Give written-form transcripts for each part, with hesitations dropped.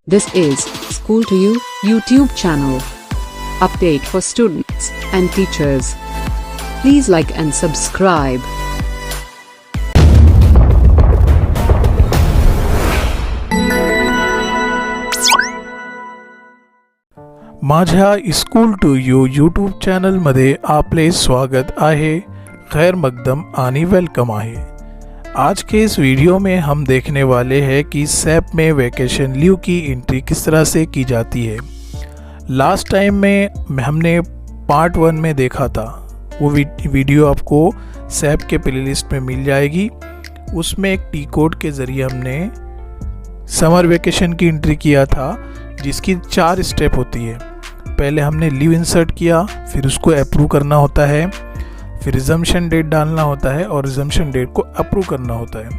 This is School to You YouTube channel. Update for students and teachers. Please like and subscribe. माझ्या school to you YouTube चॅनलमध्ये आपले स्वागत आहे। खैर मकदम आणि वेलकम आहे। आज के इस वीडियो में हम देखने वाले हैं कि सैप में वैकेशन लीव की एंट्री किस तरह से की जाती है। लास्ट टाइम में हमने पार्ट 1 में देखा था, वो वीडियो आपको सैप के प्लेलिस्ट में मिल जाएगी। उसमें एक टी कोड के ज़रिए हमने समर वेकेशन की एंट्री किया था, जिसकी 4 स्टेप होती है। पहले हमने लीव इंसर्ट किया, फिर उसको अप्रूव करना होता है, फिर रिजम्पशन डेट डालना होता है और रिजम्पशन डेट को अप्रूव करना होता है।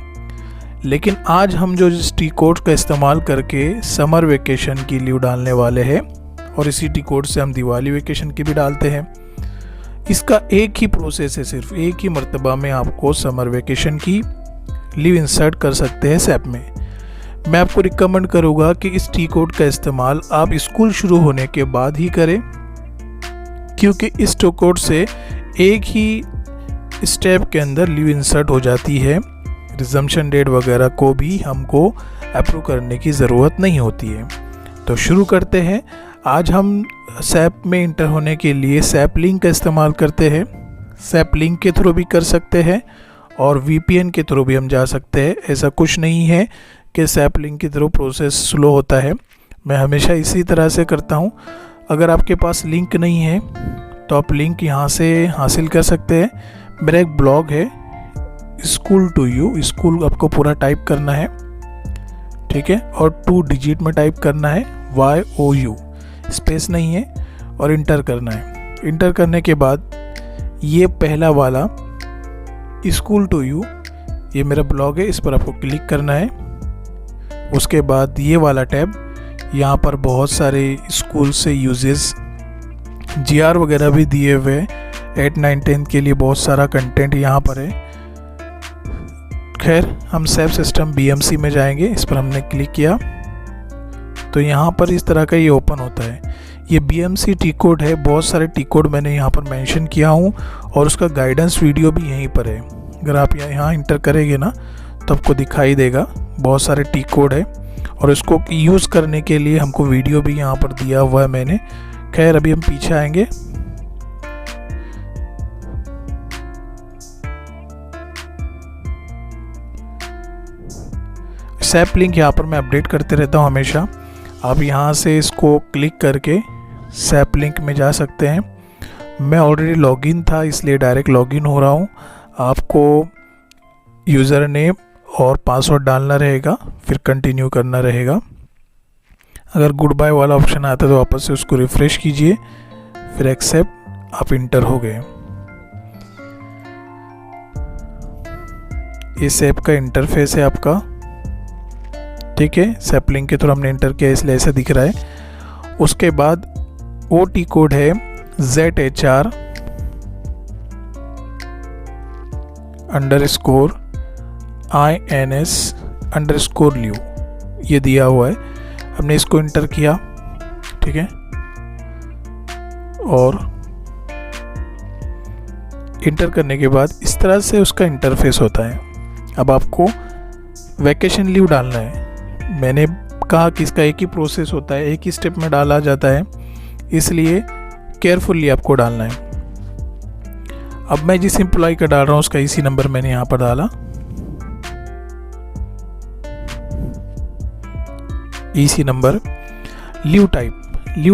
लेकिन आज हम जो इस टी कोड का इस्तेमाल करके समर वेकेशन की लीव डालने वाले हैं, और इसी टी कोड से हम दिवाली वेकेशन की भी डालते हैं। इसका एक ही प्रोसेस है, सिर्फ एक ही मर्तबा में आपको समर वेकेशन की लीव इंसर्ट कर सकते हैं सैप में। मैं आपको रिकमेंड करूँगा कि इस टी कोड का इस्तेमाल आप स्कूल शुरू होने के बाद ही करें, क्योंकि इस टी कोड से एक ही स्टेप के अंदर लीव इंसर्ट हो जाती है। रिजम्पशन डेट वगैरह को भी हमको अप्रूव करने की ज़रूरत नहीं होती है। तो शुरू करते हैं। आज हम सैप में इंटर होने के लिए सैप लिंक का इस्तेमाल करते हैं। सैप लिंक के थ्रू भी कर सकते हैं और VPN के थ्रू भी हम जा सकते हैं। ऐसा कुछ नहीं है कि सैप लिंक के थ्रू प्रोसेस स्लो होता है। मैं हमेशा इसी तरह से करता हूँ। अगर आपके पास लिंक नहीं है तो आप लिंक यहाँ से हासिल कर सकते हैं। मेरा एक ब्लॉग है स्कूल टू यू, स्कूल आपको पूरा टाइप करना है, ठीक है, और 2 डिजिट में टाइप करना है YOU, स्पेस नहीं है, और इंटर करना है। इंटर करने के बाद ये पहला वाला स्कूल टू यू, ये मेरा ब्लॉग है, इस पर आपको क्लिक करना है। उसके बाद ये वाला टैब, यहाँ पर बहुत सारे स्कूल से यूजेस GR वगैरह भी दिए हुए हैं। 8, 9, 10 के लिए बहुत सारा कंटेंट यहाँ पर है। खैर, हम सैप सिस्टम BMC में जाएंगे। इस पर हमने क्लिक किया तो यहाँ पर इस तरह का ये ओपन होता है। ये BMC टी कोड है। बहुत सारे टी कोड मैंने यहाँ पर मेंशन किया हूँ और उसका गाइडेंस वीडियो भी यहीं पर है। अगर आप यहाँ इंटर करेंगे ना तो आपको दिखाई देगा, बहुत सारे टी कोड है, और इसको यूज़ करने के लिए हमको वीडियो भी यहाँ पर दिया हुआ है मैंने। खैर, अभी हम पीछे आएंगे। सैप लिंक यहाँ पर मैं अपडेट करते रहता हूँ हमेशा। आप यहाँ से इसको क्लिक करके सैप लिंक में जा सकते हैं। मैं ऑलरेडी लॉगिन था, इसलिए डायरेक्ट लॉगिन हो रहा हूँ। आपको यूज़र नेम और पासवर्ड डालना रहेगा, फिर कंटिन्यू करना रहेगा। अगर गुड बाय वाला ऑप्शन आता है तो वापस से उसको रिफ़्रेश कीजिए, फिर एक्सेप्ट, आप इंटर हो गए। ये सैप का इंटरफेस है आपका, ठीक है। सैप लिंक के थ्रू हमने इंटर किया, इसलिए ऐसा दिख रहा है। उसके बाद वो टी कोड है ZHR _INS _LIV, ये दिया हुआ है। हमने इसको इंटर किया, ठीक है, और इंटर करने के बाद इस तरह से उसका इंटरफेस होता है। अब आपको वैकेशन लीव डालना है। मैंने कहा कि इसका एक ही प्रोसेस होता है, एक ही स्टेप में डाला जाता है, इसलिए केयरफुली आपको डालना है। अब मैं जिस एम्प्लॉय का डाल रहा हूँ उसका इसी नंबर मैंने यहाँ पर डाला, इसी नंबर। लीव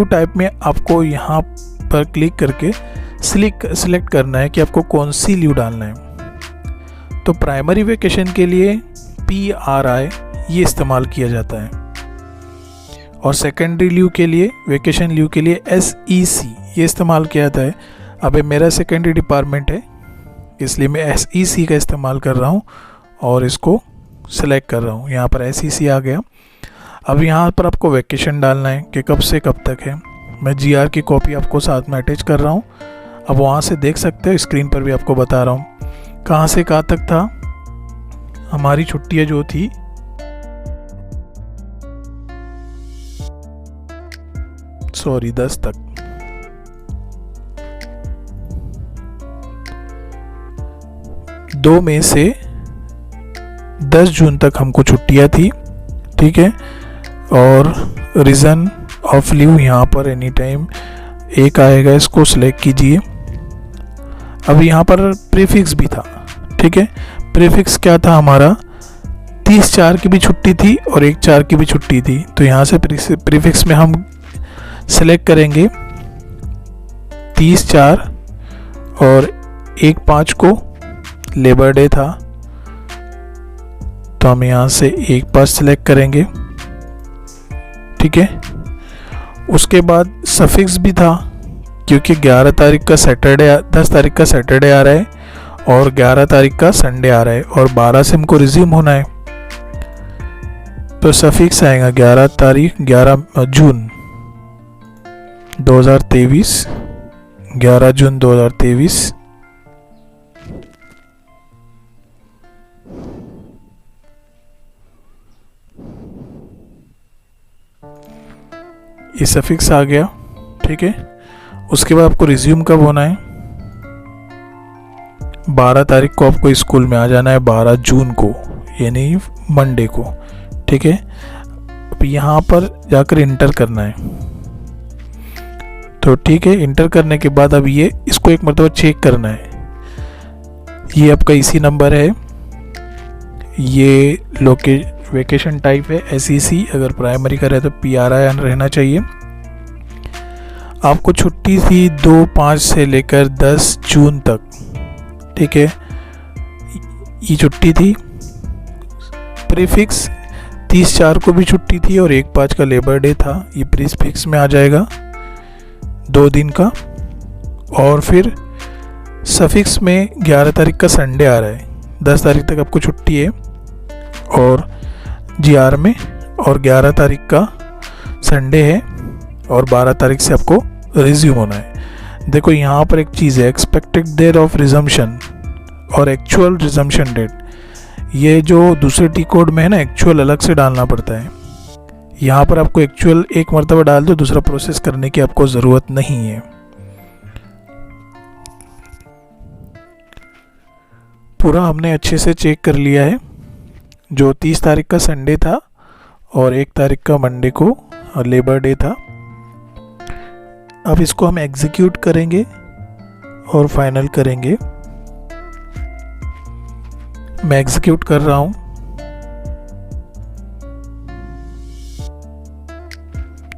टाइप में आपको यहाँ पर क्लिक करके सिलेक्ट करना है कि आपको कौन सी लीव डालना है। तो प्राइमरी वेकेशन के लिए PRI ये इस्तेमाल किया जाता है, और सेकेंडरी लीव के लिए, वेकेशन लीव के लिए SEC ये इस्तेमाल किया जाता है। अब मेरा सेकेंडरी डिपार्टमेंट है, इसलिए मैं SEC का इस्तेमाल कर रहा हूँ और इसको सिलेक्ट कर रहा हूँ। यहाँ पर SEC आ गया। अब यहाँ पर आपको वैकेशन डालना है कि कब से कब तक है। मैं GR की कॉपी आपको साथ में अटैच कर रहा हूँ। अब वहाँ से देख सकते हो, स्क्रीन पर भी आपको बता रहा हूँ कहाँ से कहाँ तक था हमारी छुट्टियाँ जो थी। 10 तक। दो मई से 10 जून तक हमको छुट्टियां थी, ठीक है। और रीज़न ऑफ लीव यहाँ पर एनी टाइम एक आएगा, इसको सिलेक्ट कीजिए। अब यहाँ पर प्रीफिक्स भी था, ठीक है। प्रीफिक्स क्या था हमारा, 30/4 की भी छुट्टी थी और 1/4 की भी छुट्टी थी। तो यहाँ से प्रीफिक्स में हम सेलेक्ट करेंगे 30/4 और 1/5 को लेबर डे था, तो हम यहाँ से 1/5 सेलेक्ट करेंगे, ठीक है। उसके बाद सफिक्स भी था, क्योंकि 11 तारीख का सैटरडे, 10 तारीख का सैटरडे आ रहा है और 11 तारीख का संडे आ रहा है और 12 से हमको रिज्यूम होना है, तो सफिक्स आएगा 11 तारीख 11 जून 2023, 11 जून 2023। ये सफिक्स आ गया, ठीक है। उसके बाद आपको रिज्यूम कब होना है, 12 तारीख को आपको स्कूल में आ जाना है, 12 जून को यानी मंडे को, ठीक है। अब यहाँ पर जाकर इंटर करना है, तो ठीक है। इंटर करने के बाद अब ये इसको एक मरतबा चेक करना है। ये आपका इसी नंबर है, ये वेकेशन टाइप है SEC, अगर प्राइमरी का रहे तो PRI रहना चाहिए। आपको छुट्टी थी 2/5 से लेकर 10 जून तक, ठीक है। ये छुट्टी थी। प्रीफिक्स 30/4 को भी छुट्टी थी और 1/5 का लेबर डे था, ये प्रीफिक्स में आ जाएगा 2 दिन का। और फिर सफिक्स में 11 तारीख का संडे आ रहा है, 10 तारीख तक आपको छुट्टी है और GR में, और 11 तारीख का संडे है और 12 तारीख से आपको रिज्यूम होना है। देखो यहाँ पर एक चीज़ है, एक्सपेक्टेड डेट ऑफ रिजम्पशन और एक्चुअल रिजम्पशन डेट। ये जो दूसरे टी कोड में है ना, एक्चुअल अलग से डालना पड़ता है। यहाँ पर आपको एक्चुअल एक मरतबा डाल दो, दूसरा प्रोसेस करने की आपको ज़रूरत नहीं है। पूरा हमने अच्छे से चेक कर लिया है। जो 30 तारीख का संडे था और 1 तारीख का मंडे को लेबर डे था। अब इसको हम एग्जीक्यूट करेंगे और फाइनल करेंगे। मैं एग्जीक्यूट कर रहा हूं।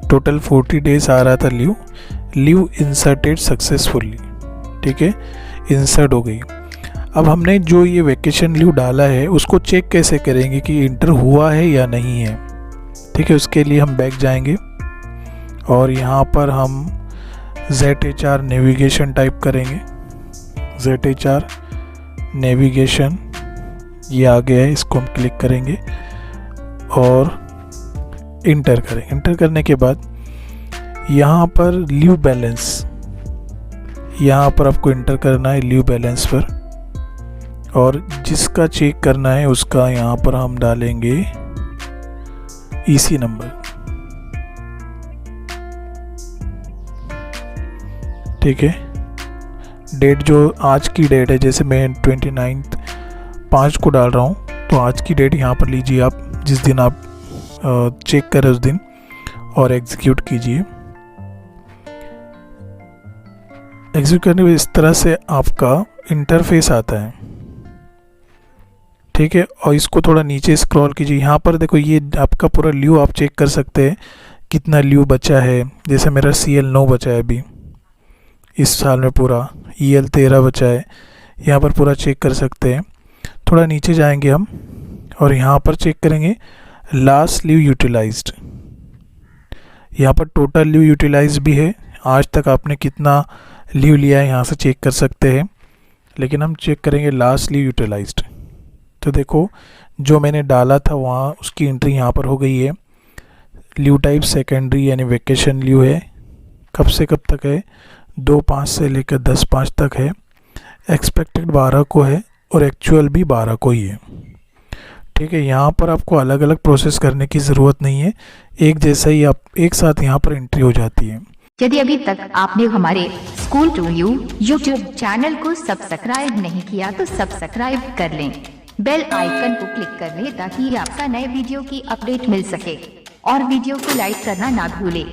टोटल 40 डेज आ रहा था लीव इंसर्टेड सक्सेसफुली, ठीक है, इंसर्ट हो गई। अब हमने जो ये वेकेशन लीव डाला है उसको चेक कैसे करेंगे कि इंटर हुआ है या नहीं है, ठीक है। उसके लिए हम बैक जाएंगे और यहाँ पर हम ZHR नेविगेशन टाइप करेंगे। ZHR नेविगेशन ये आ गया है, इसको हम क्लिक करेंगे और इंटर करेंगे। इंटर करने के बाद यहाँ पर लीव बैलेंस, यहाँ पर आपको इंटर करना है लीव बैलेंस पर, और जिसका चेक करना है उसका यहाँ पर हम डालेंगे EC नंबर, ठीक है। डेट जो आज की डेट है, जैसे मैं 29/5 को डाल रहा हूँ, तो आज की डेट यहाँ पर लीजिए आप, जिस दिन आप चेक करें उस दिन, और एग्जीक्यूट कीजिए। एग्जीक्यूट करने में इस तरह से आपका इंटरफेस आता है, ठीक है। और इसको थोड़ा नीचे स्क्रॉल कीजिए। यहाँ पर देखो ये आपका पूरा लीव आप चेक कर सकते हैं कितना लीव बचा है। जैसे मेरा CL 9 बचा है अभी इस साल में, पूरा EL 13 बचा है। यहाँ पर पूरा चेक कर सकते हैं। थोड़ा नीचे जाएंगे हम और यहाँ पर चेक करेंगे लास्ट लीव यूटिलाइज्ड। यहाँ पर टोटल लीव यूटिलाइज भी है, आज तक आपने कितना लीव लिया है यहाँ से चेक कर सकते हैं। लेकिन हम चेक करेंगे लास्ट लीव यूटिलाइज्ड। तो देखो जो मैंने डाला था वहाँ उसकी एंट्री यहाँ पर हो गई है। लीव टाइप सेकेंडरी यानी वेकेशन लीव है। कब से कब तक है? 2/5 से लेकर 10/5 तक है। एक्सपेक्टेड 12 को है और एक्चुअल भी 12 को ही है। ठीक है, यहाँ पर आपको अलग अलग प्रोसेस करने की ज़रूरत नहीं है, एक जैसा ही आप एक साथ यहाँ पर एंट्री हो जाती है। यदि अभी तक आपने हमारे school to you YouTube channel को सब्सक्राइब नहीं किया तो सब्सक्राइब कर लें, बेल आइकन को क्लिक कर लें ताकि आपका नए वीडियो की अपडेट मिल सके और वीडियो को लाइक करना ना भूलें।